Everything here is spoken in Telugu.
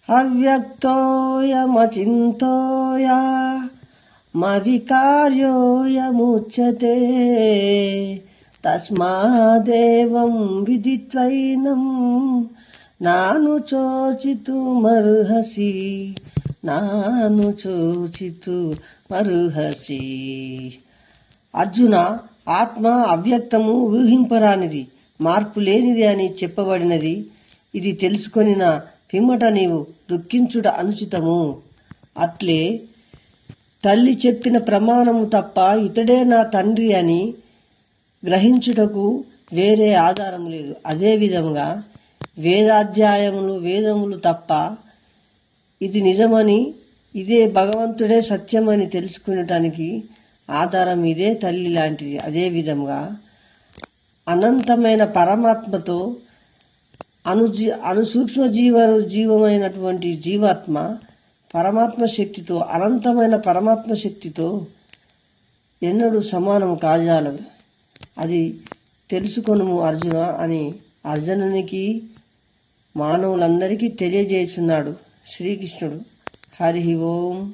అవ్యక్తోయమచింతోయ మవికార్యోయముచ్యతే తస్మాదేవం విదిత్వైనం నాను చోచితుమర్హసి అర్జున, ఆత్మ అవ్యక్తము, ఊహింపరానిది, మార్పు లేనిది అని చెప్పబడినది. ఇది తెలుసుకొనిన పిమ్మట నీవు దుఃఖించుట అనుచితము. అట్లే తల్లి చెప్పిన ప్రమాణము తప్ప ఇతడే నా తండ్రి అని గ్రహించుటకు వేరే ఆధారం లేదు. అదేవిధంగా వేదములు తప్ప ఇది నిజమని, ఇదే భగవంతుడే సత్యమని తెలుసుకునటానికి ఆధారం ఇదే తల్లి లాంటిది. అదేవిధంగా అనంతమైన పరమాత్మతో సూక్ష్మ జీవమైనటువంటి జీవాత్మ పరమాత్మ శక్తితో, అనంతమైన పరమాత్మ శక్తితో ఎన్నడూ సమానం కాజాలదు. అది తెలుసుకొనుము అర్జున అని అర్జునునికి, మానవులందరికీ తెలియజేస్తున్నాడు శ్రీకృష్ణుడు. హరి ఓం.